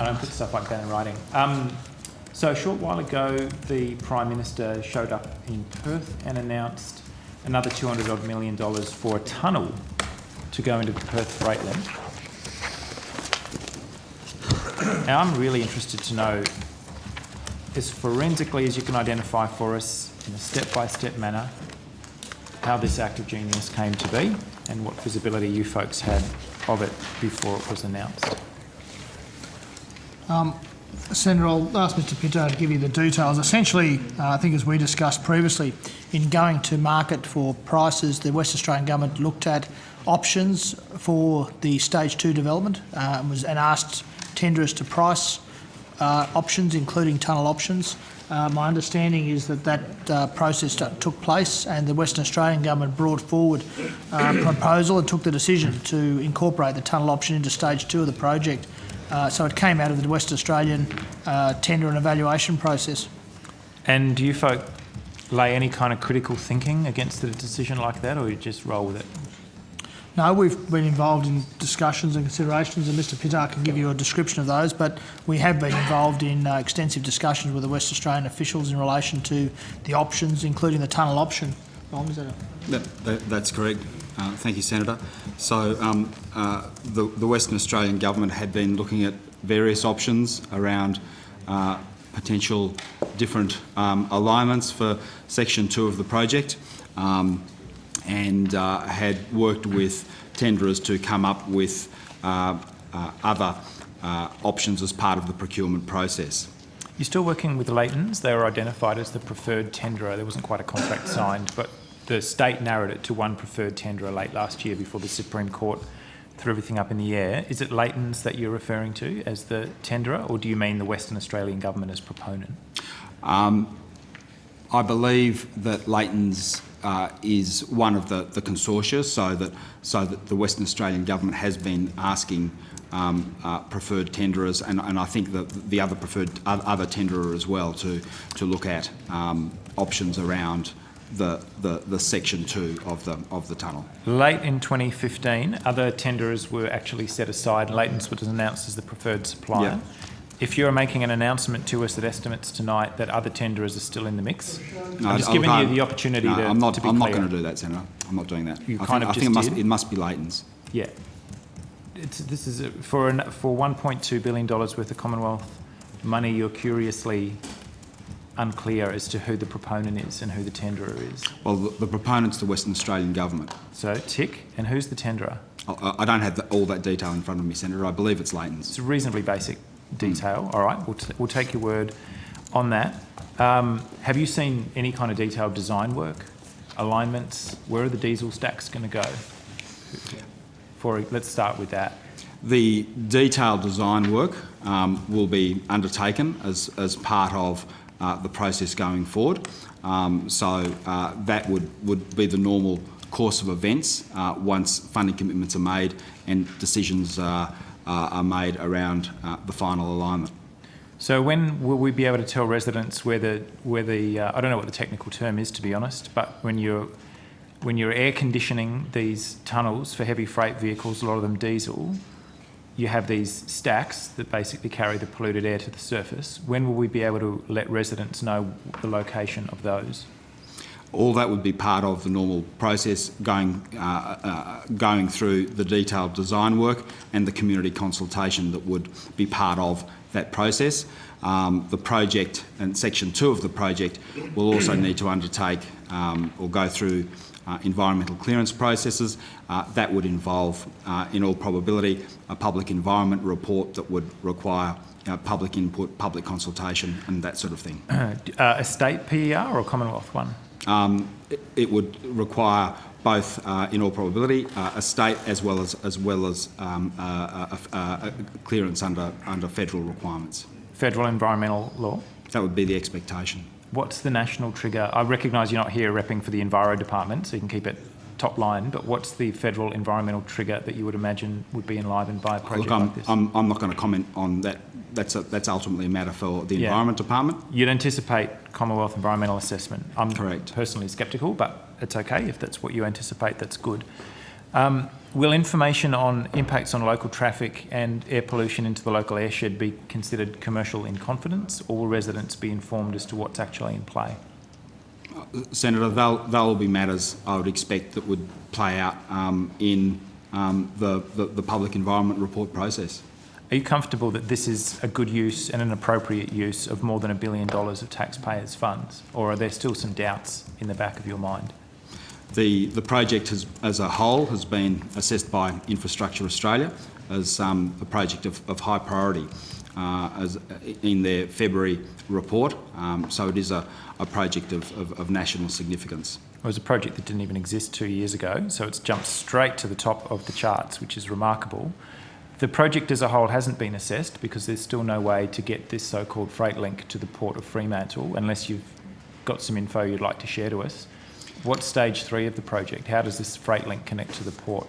I don't put stuff like that in writing. So a short while ago, the Prime Minister showed up in Perth and announced another $200 million for a tunnel to go into the Perth Freight Link. Now, I'm really interested to know, as forensically as you can identify for us in a step-by-step manner, how this act of genius came to be and what visibility you folks had of it before it was announced. Senator, I'll ask Mr Pinto to give you the details. Essentially, I think as we discussed previously, in going to market for prices, the West Australian Government looked at options for the Stage 2 development and asked tenderers to price options, including tunnel options. My understanding is that process took place and the Western Australian Government brought forward a proposal and took the decision to incorporate the tunnel option into Stage 2 of the project. So it came out of the Western Australian tender and evaluation process. And do you folk lay any kind of critical thinking against a decision like that, or you just roll with it? No, we've been involved in discussions and considerations, and Mr Pinto can give you a description of those, but we have been involved in extensive discussions with the West Australian officials in relation to the options, including the tunnel option. Ron, is that That's correct. Thank you, Senator. So the Western Australian Government had been looking at various options around potential different alignments for Section 2 of the project and had worked with tenderers to come up with other options as part of the procurement process. You're still working with Leightons. They were identified as the preferred tenderer. There wasn't quite a contract signed, but the state narrowed it to one preferred tenderer late last year before the Supreme Court threw everything up in the air. Is it Leightons that you're referring to as the tenderer, or do you mean the Western Australian Government as proponent? I believe that Leightons is one of the consortia, so that the Western Australian Government has been asking preferred tenderers, and I think that the other other tenderer as well to look at options around the Section 2 of the tunnel. Late in 2015, other tenderers were actually set aside, and Leightons was announced as the preferred supplier. Yeah. If you're making an announcement to us that estimates tonight that other tenderers are still in the mix, No, I'm just giving you the opportunity to be I'm not clear. going to do that, Senator. I'm not doing that. I think it must be Leightons. Yeah. This is for $1.2 billion worth of Commonwealth money. You're curiously unclear as to who the proponent is and who the tenderer is. Well, the proponent's the Western Australian Government. So tick, and who's the tenderer? I don't have all that detail in front of me, Senator. I believe it's Leightons. It's a reasonably basic detail. All right, we'll take your word on that. Have you seen any kind of detailed design work, alignments? Where are the diesel stacks going to go? Let's start with that. The detailed design work will be undertaken as part of the process going forward. So that would be the normal course of events once funding commitments are made and decisions are made around the final alignment. So when will we be able to tell residents where the I don't know what the technical term is, to be honest, but when you're air conditioning these tunnels for heavy freight vehicles, a lot of them diesel, you have these stacks that basically carry the polluted air to the surface. When will we be able to let residents know the location of those? All that would be part of the normal process going through the detailed design work and the community consultation that would be part of that process. The project and Section 2 of the project will also need to undertake or go through environmental clearance processes. That would involve, in all probability, a public environment report that would require public input, public consultation and that sort of thing. A state PER or a Commonwealth one? It would require both, in all probability, a state as well as clearance under federal requirements. Federal environmental law? That would be the expectation. What's the national trigger? I recognise you're not here repping for the Enviro Department, so you can keep it top line, but what's the federal environmental trigger that you would imagine would be enlivened by a project like this? I'm not going to comment on that. That's ultimately a matter for the Environment Department. You'd anticipate Commonwealth environmental assessment. I'm correct. Personally sceptical, but it's okay if that's what you anticipate. That's good. Will information on impacts on local traffic and air pollution into the local airshed be considered commercial in confidence, or will residents be informed as to what's actually in play? Senator, they'll be matters I would expect that would play out in the public environment report process. Are you comfortable that this is a good use and an appropriate use of more than $1 billion of taxpayers' funds, or are there still some doubts in the back of your mind? The project as a whole has been assessed by Infrastructure Australia as a project of high priority as in their February report, so it is a project of national significance. It was a project that didn't even exist 2 years ago, so it's jumped straight to the top of the charts, which is remarkable. The project as a whole hasn't been assessed because there's still no way to get this so-called freight link to the port of Fremantle unless you've got some info you'd like to share to us. What's stage 3 of the project? How does this freight link connect to the port?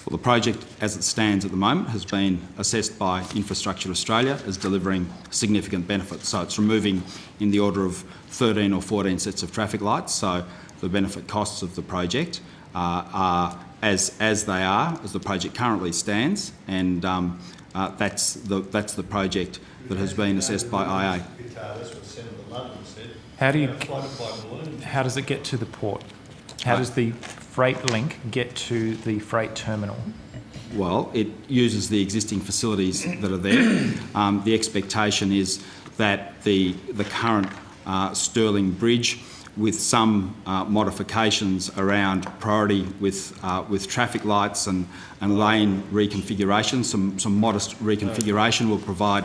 Well, the project as it stands at the moment has been assessed by Infrastructure Australia as delivering significant benefits. So it's removing in the order of 13 or 14 sets of traffic lights. So the benefit costs of the project are as the project currently stands, and that's the project that has been assessed by IA. That's what Senator Ludlam said. How does it get to the port? How does the freight link get to the freight terminal? Well, it uses the existing facilities that are there. The expectation is that the current Stirling Bridge, with some modifications around priority with traffic lights and lane reconfiguration, some modest reconfiguration will provide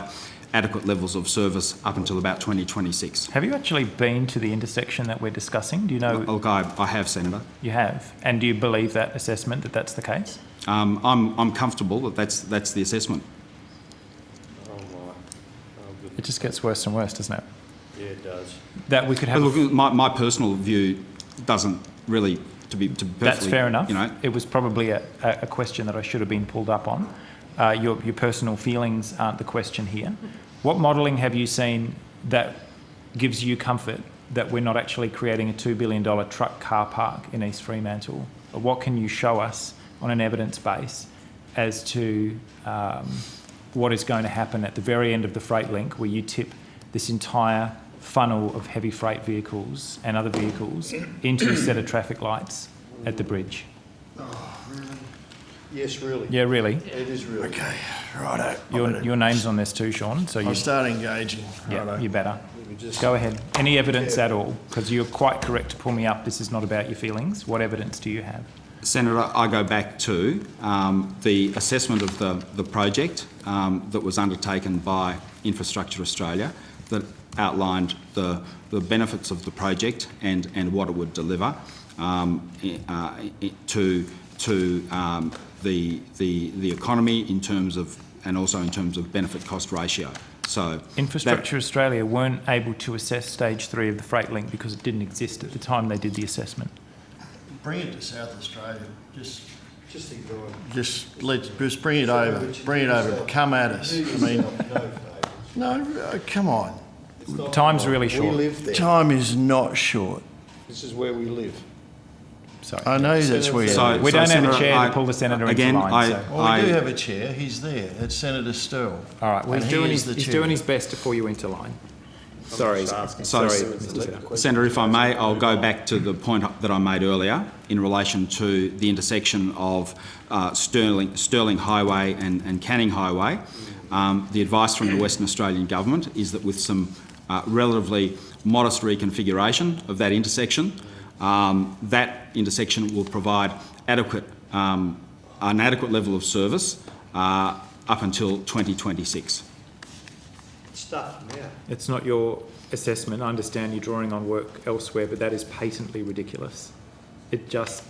adequate levels of service up until about 2026. Have you actually been to the intersection that we're discussing? Do you know? Look, I have, Senator. You have? And do you believe that assessment, that that's the case? I'm comfortable that that's the assessment. Oh my. Oh, good. It just gets worse and worse, doesn't it? Yeah, it does. That we could have... Look, my personal view doesn't really, to be perfectly... That's fair enough. You know, it was probably a question that I should have been pulled up on. Your personal feelings aren't the question here. What modelling have you seen that gives you comfort that we're not actually creating a $2 billion truck car park in East Fremantle? Or what can you show us on an evidence base as to what is going to happen at the very end of the freight link, where you tip this entire funnel of heavy freight vehicles and other vehicles into a set of traffic lights at the bridge? Yes, really. Yeah, really. It is really. Okay, righto. Your name's on this too, Sean. So I'll start engaging. yeah, Righto. you better. We just- Go ahead. Any evidence at all? Because you're quite correct to pull me up. This is not about your feelings. What evidence do you have? Senator, I go back to the assessment of the project that was undertaken by Infrastructure Australia that outlined the benefits of the project and what it would deliver to the economy in terms of, and also in terms of benefit cost ratio. So Infrastructure Australia weren't able to assess stage 3 of the freight link because it didn't exist at the time they did the assessment. Bring it to South Australia. Just ignore it. just bring it over. Bring it over. Come at us. I mean, no, come on. Time's really We short. live there. Time is not short. This is where we live. Sorry. I know that's where. So- We don't have Senator, a chair to pull the senator again, into line. So. Well, we do have a chair. He's there. It's Senator Stirl. All right. Well, And he's he doing is the he's chair. doing his best to pull you into line. Sorry. So, Sorry, Mr. Fitter. Senator, if I may, I'll go back to the point that I made earlier in relation to the intersection of Stirling Highway and Canning Highway. The advice from the Western Australian Government is that with some relatively modest reconfiguration of that intersection, that intersection will provide an adequate level of service up until 2026. Stuff now. It's not your assessment. I understand you're drawing on work elsewhere, but that is patently ridiculous. It just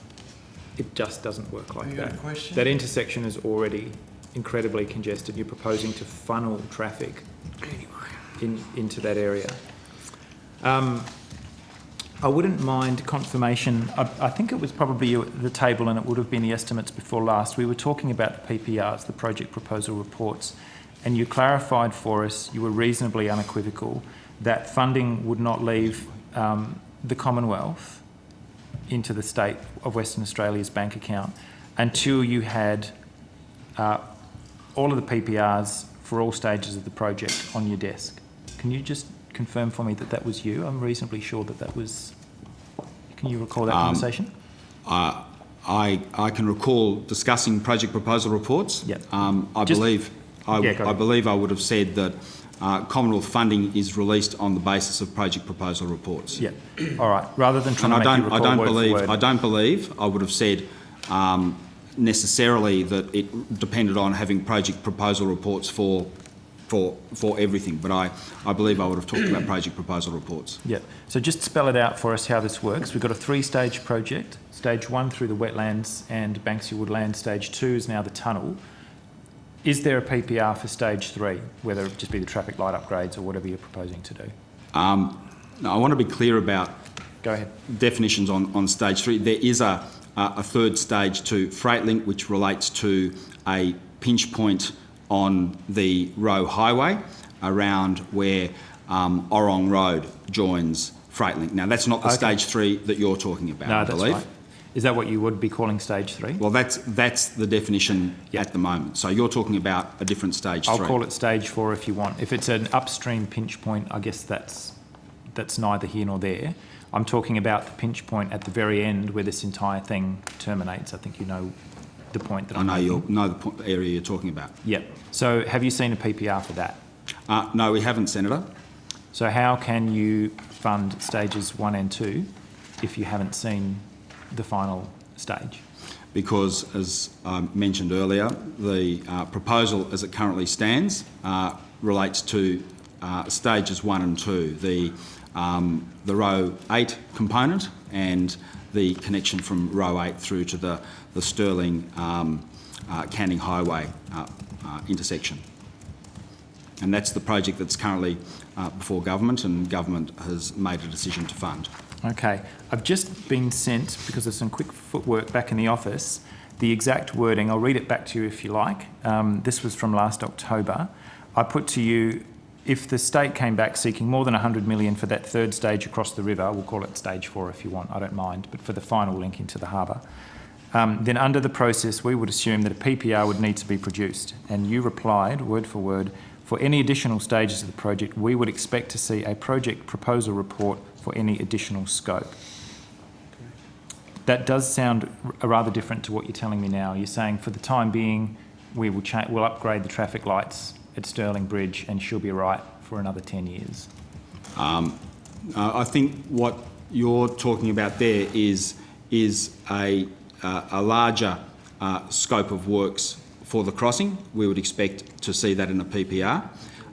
doesn't work like You got that. a question? That intersection is already incredibly congested. You're proposing to funnel traffic into that area. I wouldn't mind confirmation. I think it was probably you at the table, and it would have been the estimates before last. We were talking about the PPRs, the project proposal reports, and you clarified for us, you were reasonably unequivocal, that funding would not leave the Commonwealth into the state of Western Australia's bank account until you had all of the PPRs for all stages of the project on your desk. Can you just confirm for me that that was you? I'm reasonably sure that that was... Can you recall that conversation? I can recall discussing project proposal reports. Yep. I believe I would have said that Commonwealth funding is released on the basis of project proposal reports. Yeah. All right. Rather than trying And to make you recall word for word. I don't believe I would have said necessarily that it depended on having project proposal reports for everything, but I believe I would have talked about project proposal reports. Yeah. So just spell it out for us how this works. We've got a 3-stage project. Stage 1 through the wetlands and Banksia Woodland. Stage 2 is now the tunnel. Is there a PPR for stage 3, whether it just be the traffic light upgrades or whatever you're proposing to do? Now, I want to be clear about Go ahead. definitions on stage 3. There is a third stage to Freight Link, which relates to a pinch point on the Roe Highway around where Orrong Road joins Freight Link. Now, that's not the stage 3 that you're talking about, I believe. Right. Is that what you would be calling stage 3? Well, that's the definition at the moment. So you're talking about a different stage 3. I'll call it stage 4 if you want. If it's an upstream pinch point, I guess that's neither here nor there. I'm talking about the pinch point at the very end where this entire thing terminates. I think you know the point that I'm making. The area you're talking about. Yep. So have you seen a PPR for that? No, we haven't, Senator. So how can you fund stages 1 and 2 if you haven't seen the final stage? Because, as I mentioned earlier, the proposal as it currently stands relates to stages 1 and 2, the Row 8 component and the connection from Row 8 through to the Stirling Canning Highway intersection. And that's the project that's currently before government, and government has made a decision to fund. Okay. I've just been sent, because of some quick footwork back in the office, the exact wording. I'll read it back to you if you like. This was from last October. I put to you, if the state came back seeking more than 100 million for that third stage across the river, we'll call it stage 4 if you want, I don't mind, but for the final link into the harbour, then under the process we would assume that a PPR would need to be produced. And you replied, word for word, for any additional stages of the project, we would expect to see a project proposal report for any additional scope. That does sound rather different to what you're telling me now. You're saying for the time being, we'll upgrade the traffic lights at Stirling Bridge and she'll be right for another 10 years. I think what you're talking about there is a larger scope of works for the crossing. We would expect to see that in a PPR.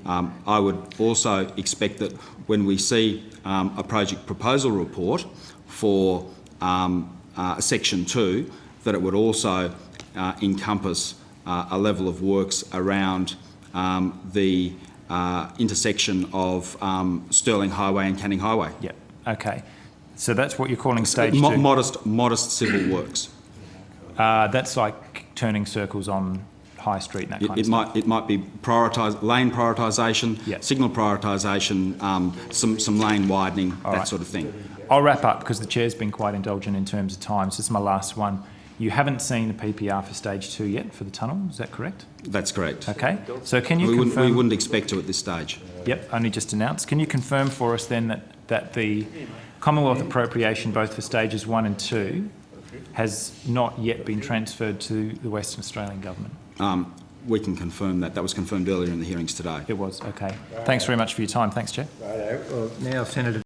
I would also expect that when we see a project proposal report for Section 2, that it would also encompass a level of works around the intersection of Stirling Highway and Canning Highway. Yep. Okay. So that's what you're calling stage 2? Modest civil works. That's like turning circles on High Street and that kind of stuff. It might be lane prioritisation, signal prioritisation, some lane widening, sort of thing. I'll wrap up because the Chair's been quite indulgent in terms of time. So this is my last one. You haven't seen the PPR for stage 2 yet for the tunnel, is that correct? That's correct. Okay. So can you confirm... We wouldn't expect to at this stage. Yep, only just announced. Can you confirm for us then that the Commonwealth appropriation both for stages 1 and 2 has not yet been transferred to the Western Australian Government? We can confirm that. That was confirmed earlier in the hearings today. It was, okay. Thanks very much for your time. Thanks, Chair. Righto. Well, now, Senator